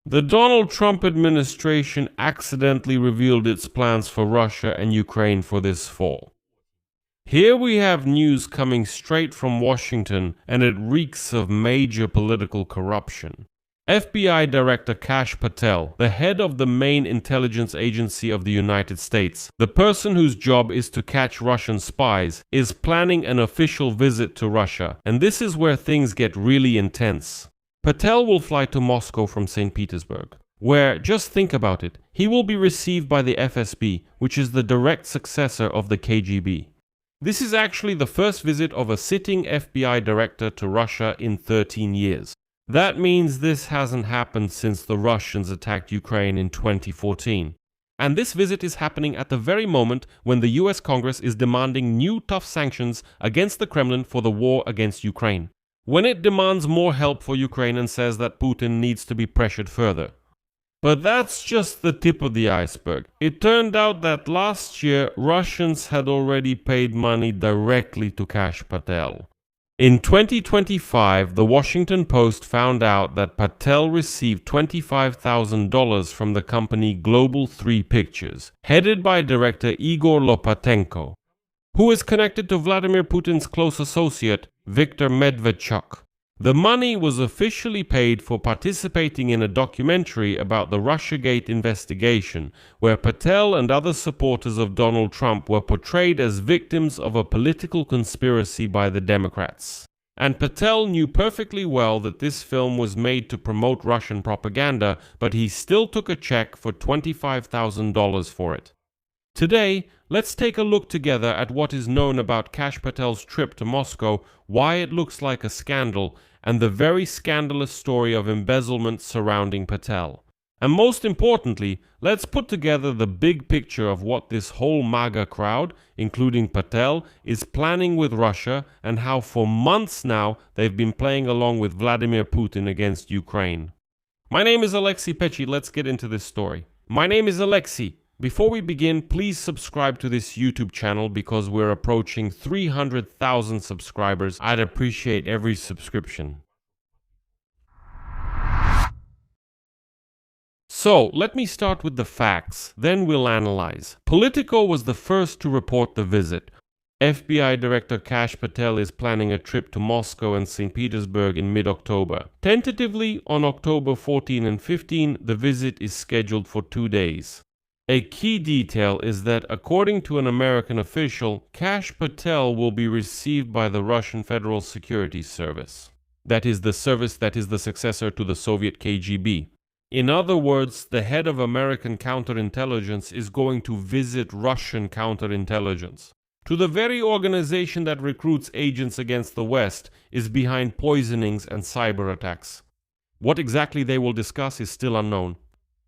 The Donald Trump administration accidentally revealed its plans for Russia and Ukraine for this fall. Here we have news coming straight from Washington, and it reeks of major political corruption. FBI Director Kash Patel, the head of the main intelligence agency of the United States, the person whose job is to catch Russian spies, is planning an official visit to Russia, and this is where things get really intense. Patel will fly to Moscow from St. Petersburg, where, just think about it, he will be received by the FSB, which is the direct successor of the KGB. This is actually the first visit of a sitting FBI director to Russia in 13 years. That means this hasn't happened since the Russians attacked Ukraine in 2014. And this visit is happening at the very moment when the US Congress is demanding new tough sanctions against the Kremlin for the war against Ukraine. When it demands more help for Ukraine and says that Putin needs to be pressured further. But that's just the tip of the iceberg. It turned out that last year Russians had already paid money directly to Kash Patel. In 2025, the Washington Post found out that Patel received $25,000 from the company Global 3 Pictures, headed by director Igor Lopatenko, who is connected to Vladimir Putin's close associate, Viktor Medvedchuk. The money was officially paid for participating in a documentary about the Russiagate investigation, where Patel and other supporters of Donald Trump were portrayed as victims of a political conspiracy by the Democrats. And Patel knew perfectly well that this film was made to promote Russian propaganda, but he still took a check for $25,000 for it. Today, let's take a look together at what is known about Kash Patel's trip to Moscow, why it looks like a scandal, and the very scandalous story of embezzlement surrounding Patel. And most importantly, let's put together the big picture of what this whole MAGA crowd, including Patel, is planning with Russia, and how for months now they've been playing along with Vladimir Putin against Ukraine. My name is Pechiy. Let's get into this story. My name is Alexei. Before we begin, please subscribe to this YouTube channel because we're approaching 300,000 subscribers. I'd appreciate every subscription. So, let me start with the facts, then we'll analyze. Politico was the first to report the visit. FBI Director Kash Patel is planning a trip to Moscow and St. Petersburg in mid-October. Tentatively, on October 14 and 15, the visit is scheduled for 2 days. A key detail is that, according to an American official, Kash Patel will be received by the Russian Federal Security Service. That is the service that is the successor to the Soviet KGB. In other words, the head of American counterintelligence is going to visit Russian counterintelligence. To the very organization that recruits agents against the West is behind poisonings and cyber attacks. What exactly they will discuss is still unknown.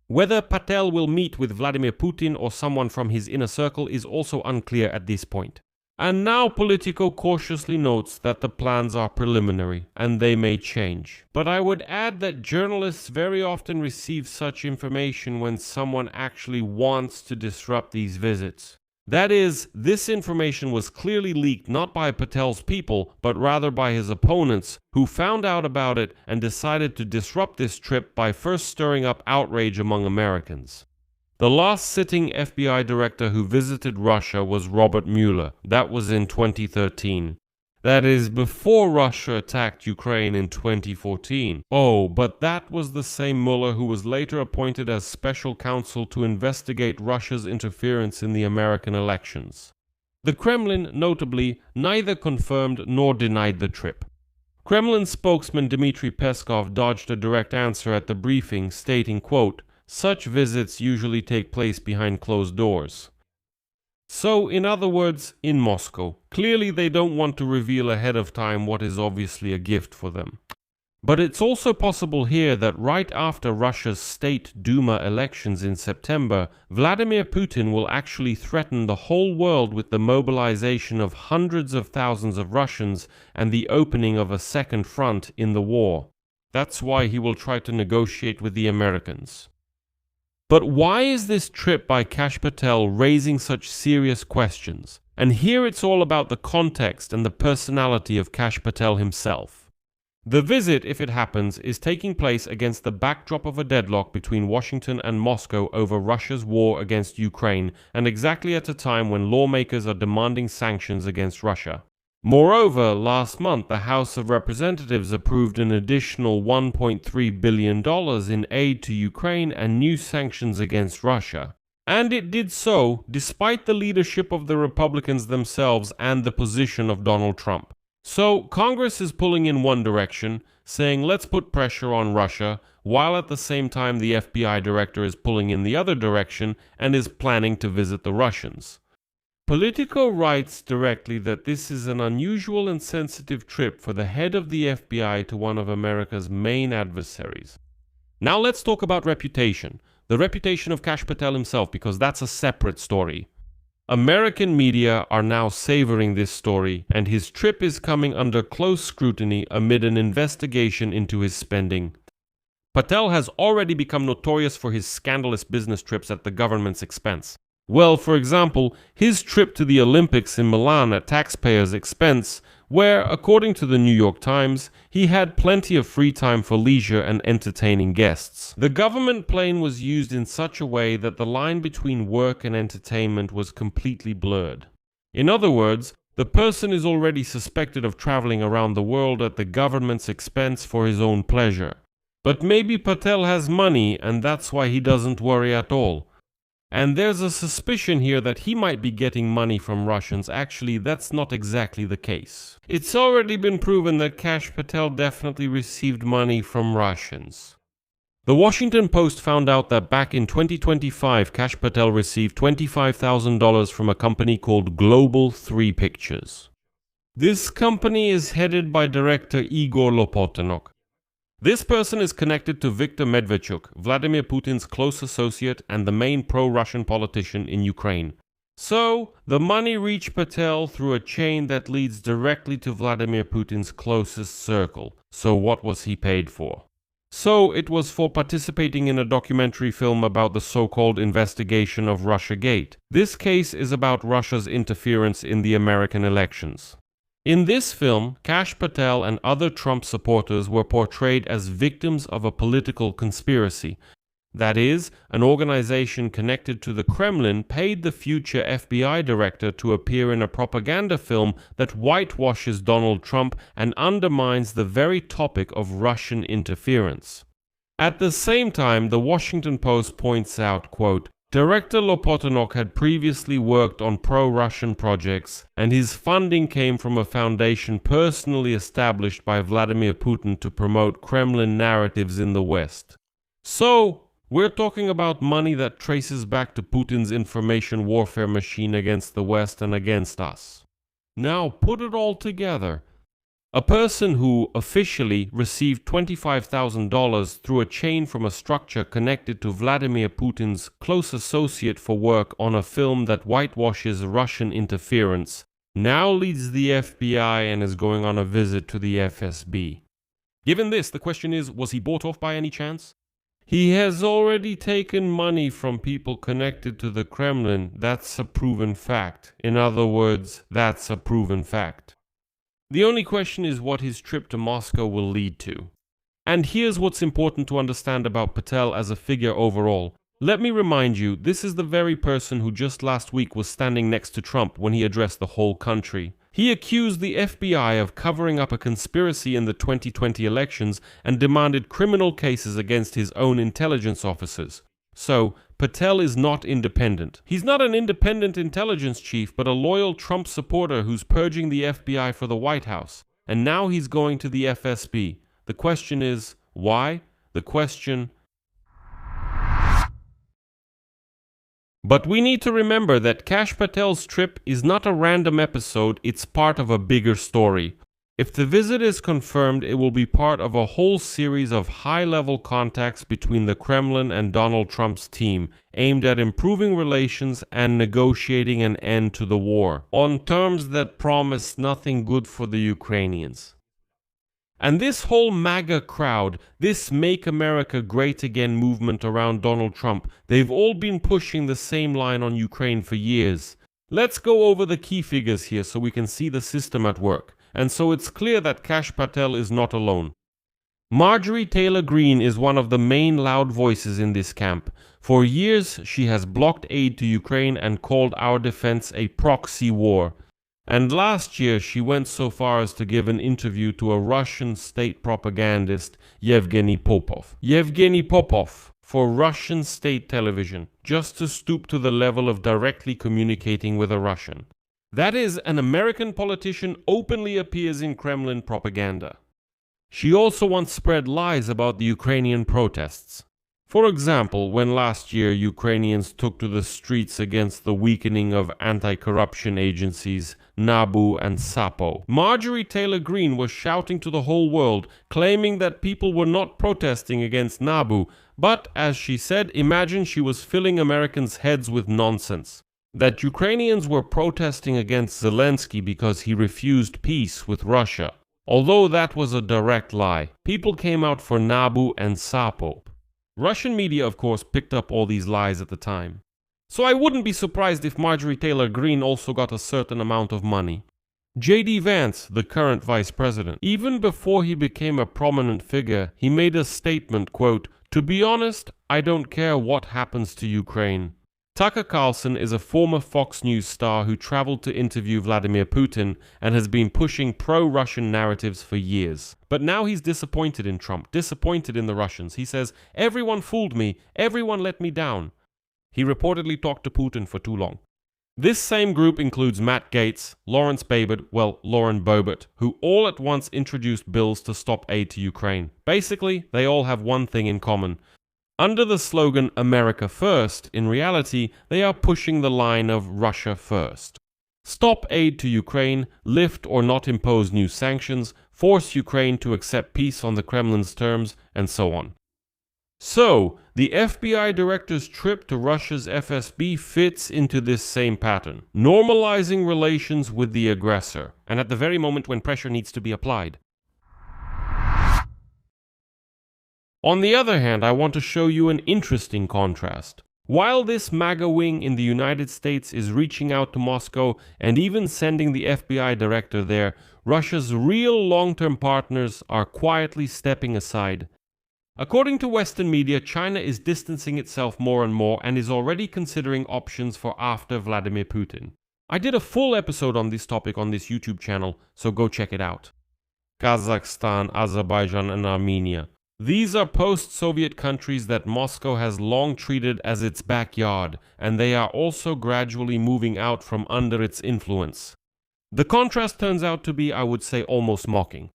Whether Patel will meet with Vladimir Putin or someone from his inner circle is also unclear at this point. And now Politico cautiously notes that the plans are preliminary, and they may change. But I would add that journalists very often receive such information when someone actually wants to disrupt these visits. That is, this information was clearly leaked not by Patel's people, but rather by his opponents, who found out about it and decided to disrupt this trip by first stirring up outrage among Americans. The last sitting FBI director who visited Russia was Robert Mueller. That was in 2013. That is, before Russia attacked Ukraine in 2014. Oh, but that was the same Mueller who was later appointed as special counsel to investigate Russia's interference in the American elections. The Kremlin, notably, neither confirmed nor denied the trip. Kremlin spokesman Dmitry Peskov dodged a direct answer at the briefing, stating, quote, "Such visits usually take place behind closed doors." So, in other words, in Moscow. Clearly they don't want to reveal ahead of time what is obviously a gift for them. But it's also possible here that right after Russia's State Duma elections in September, Vladimir Putin will actually threaten the whole world with the mobilization of hundreds of thousands of Russians and the opening of a second front in the war. That's why he will try to negotiate with the Americans. But why is this trip by Kash Patel raising such serious questions? And here it's all about the context and the personality of Kash Patel himself. The visit, if it happens, is taking place against the backdrop of a deadlock between Washington and Moscow over Russia's war against Ukraine, and exactly at a time when lawmakers are demanding sanctions against Russia. Moreover, last month the House of Representatives approved an additional $1.3 billion in aid to Ukraine and new sanctions against Russia. And it did so despite the leadership of the Republicans themselves and the position of Donald Trump. So Congress is pulling in one direction, saying let's put pressure on Russia, while at the same time the FBI director is pulling in the other direction and is planning to visit the Russians. Politico writes directly that this is an unusual and sensitive trip for the head of the FBI to one of America's main adversaries. Now let's talk about reputation. The reputation of Kash Patel himself, because that's a separate story. American media are now savoring this story, and his trip is coming under close scrutiny amid an investigation into his spending. Patel has already become notorious for his scandalous business trips at the government's expense. Well, for example, his trip to the Olympics in Milan at taxpayers' expense, where, according to the New York Times, he had plenty of free time for leisure and entertaining guests. The government plane was used in such a way that the line between work and entertainment was completely blurred. In other words, the person is already suspected of traveling around the world at the government's expense for his own pleasure. But maybe Patel has money and that's why he doesn't worry at all. And there's a suspicion here that he might be getting money from Russians. Actually, that's not exactly the case. It's already been proven that Kash Patel definitely received money from Russians. The Washington Post found out that back in 2025, Kash Patel received $25,000 from a company called Global 3 Pictures. This company is headed by director Igor Lopotenok. This person is connected to Viktor Medvedchuk, Vladimir Putin's close associate and the main pro-Russian politician in Ukraine. So, the money reached Patel through a chain that leads directly to Vladimir Putin's closest circle. So what was he paid for? So, it was for participating in a documentary film about the so-called investigation of Russiagate. This case is about Russia's interference in the American elections. In this film, Kash Patel and other Trump supporters were portrayed as victims of a political conspiracy. That is, an organization connected to the Kremlin paid the future FBI director to appear in a propaganda film that whitewashes Donald Trump and undermines the very topic of Russian interference. At the same time, the Washington Post points out, quote, Director Lopotenok had previously worked on pro-Russian projects, and his funding came from a foundation personally established by Vladimir Putin to promote Kremlin narratives in the West. So, we're talking about money that traces back to Putin's information warfare machine against the West and against us. Now, put it all together. A person who officially received $25,000 through a chain from a structure connected to Vladimir Putin's close associate for work on a film that whitewashes Russian interference now leads the FBI and is going on a visit to the FSB. Given this, the question is, was he bought off by any chance? He has already taken money from people connected to the Kremlin. That's a proven fact. In other words, that's a proven fact. The only question is what his trip to Moscow will lead to. And here's what's important to understand about Patel as a figure overall. Let me remind you, this is the very person who just last week was standing next to Trump when he addressed the whole country. He accused the FBI of covering up a conspiracy in the 2020 elections and demanded criminal cases against his own intelligence officers. So, Patel is not independent. He's not an independent intelligence chief, but a loyal Trump supporter who's purging the FBI for the White House. And now he's going to the FSB. The question is, why? But we need to remember that Kash Patel's trip is not a random episode, it's part of a bigger story. If the visit is confirmed, it will be part of a whole series of high-level contacts between the Kremlin and Donald Trump's team, aimed at improving relations and negotiating an end to the war, on terms that promise nothing good for the Ukrainians. And this whole MAGA crowd, this Make America Great Again movement around Donald Trump, they've all been pushing the same line on Ukraine for years. Let's go over the key figures here so we can see the system at work. and so it's clear that Kash Patel is not alone. Marjorie Taylor Greene is one of the main loud voices in this camp. For years, she has blocked aid to Ukraine and called our defense a proxy war. And last year, she went so far as to give an interview to a Russian state propagandist, Yevgeny Popov. Yevgeny Popov, for Russian state television, just to stoop to the level of directly communicating with a Russian. That is, an American politician openly appears in Kremlin propaganda. She also once spread lies about the Ukrainian protests. For example, when last year Ukrainians took to the streets against the weakening of anti-corruption agencies NABU and SAPO, Marjorie Taylor Greene was shouting to the whole world, claiming that people were not protesting against NABU, but, as she said, imagine she was filling Americans' heads with nonsense. That Ukrainians were protesting against Zelensky because he refused peace with Russia. Although that was a direct lie, people came out for NABU and SAPO. Russian media, of course, picked up all these lies at the time. So I wouldn't be surprised if Marjorie Taylor Greene also got a certain amount of money. J.D. Vance, the current vice president, even before he became a prominent figure, he made a statement, quote, "To be honest, I don't care what happens to Ukraine." Tucker Carlson is a former Fox News star who traveled to interview Vladimir Putin and has been pushing pro-Russian narratives for years. But now he's disappointed in Trump, disappointed in the Russians. He says, "Everyone fooled me, everyone let me down." He reportedly talked to Putin for too long. This same group includes Matt Gaetz, Lauren Boebert, who all at once introduced bills to stop aid to Ukraine. Basically, they all have one thing in common. Under the slogan America First, in reality, they are pushing the line of Russia First. Stop aid to Ukraine, lift or not impose new sanctions, force Ukraine to accept peace on the Kremlin's terms, and so on. So, the FBI director's trip to Russia's FSB fits into this same pattern, normalizing relations with the aggressor, and at the very moment when pressure needs to be applied. On the other hand, I want to show you an interesting contrast. While this MAGA wing in the United States is reaching out to Moscow and even sending the FBI director there, Russia's real long-term partners are quietly stepping aside. According to Western media, China is distancing itself more and more and is already considering options for after Vladimir Putin. I did a full episode on this topic on this YouTube channel, so go check it out. Kazakhstan, Azerbaijan, and Armenia. These are post-Soviet countries that Moscow has long treated as its backyard, and they are also gradually moving out from under its influence. The contrast turns out to be, I would say, almost mocking.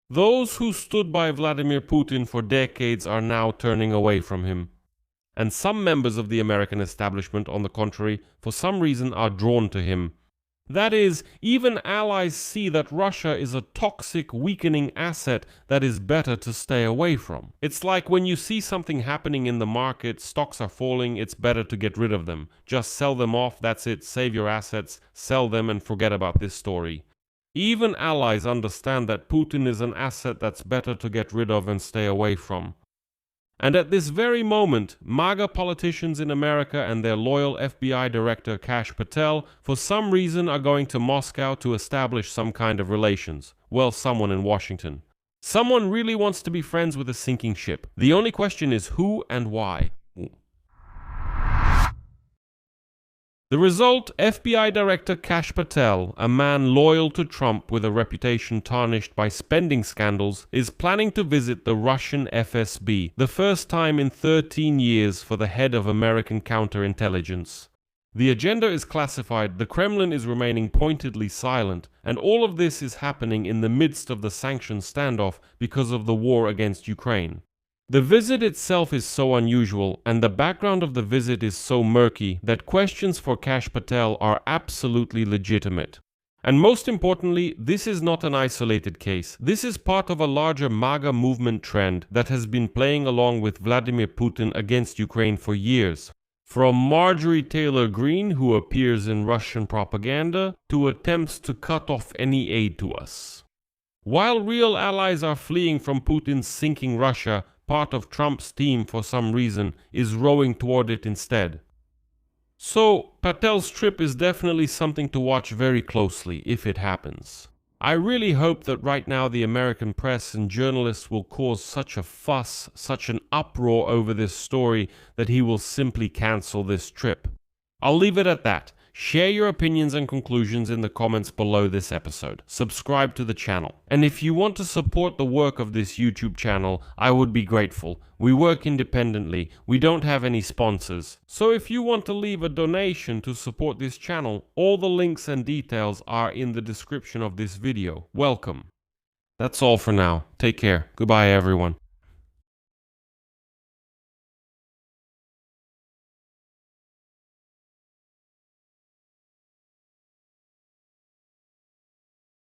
Those who stood by Vladimir Putin for decades are now turning away from him. And some members of the American establishment, on the contrary, for some reason are drawn to him. That is, even allies see that Russia is a toxic, weakening asset that is better to stay away from. It's like when you see something happening in the market, stocks are falling, it's better to get rid of them. Just sell them off, that's it, save your assets, sell them and forget about this story. Even allies understand that Putin is an asset that's better to get rid of and stay away from. And at this very moment, MAGA politicians in America and their loyal FBI director Kash Patel, for some reason, are going to Moscow to establish some kind of relations. Well, someone in Washington. Someone really wants to be friends with a sinking ship. The only question is who and why. The result, FBI Director Kash Patel, a man loyal to Trump with a reputation tarnished by spending scandals, is planning to visit the Russian FSB, the first time in 13 years for the head of American counterintelligence. The agenda is classified, the Kremlin is remaining pointedly silent, and all of this is happening in the midst of the sanctions standoff because of the war against Ukraine. The visit itself is so unusual, and the background of the visit is so murky, that questions for Kash Patel are absolutely legitimate. And most importantly, this is not an isolated case. This is part of a larger MAGA movement trend that has been playing along with Vladimir Putin against Ukraine for years. From Marjorie Taylor Greene, who appears in Russian propaganda, to attempts to cut off any aid to us. While real allies are fleeing from Putin's sinking Russia, part of Trump's team, for some reason, is rowing toward it instead. So, Patel's trip is definitely something to watch very closely if it happens. I really hope that right now the American press and journalists will cause such a fuss, such an uproar over this story that he will simply cancel this trip. I'll leave it at that. Share your opinions and conclusions in the comments below this episode. Subscribe to the channel. And if you want to support the work of this YouTube channel, I would be grateful. We work independently. We don't have any sponsors. So if you want to leave a donation to support this channel, all the links and details are in the description of this video. Welcome. That's all for now. Take care. Goodbye, everyone.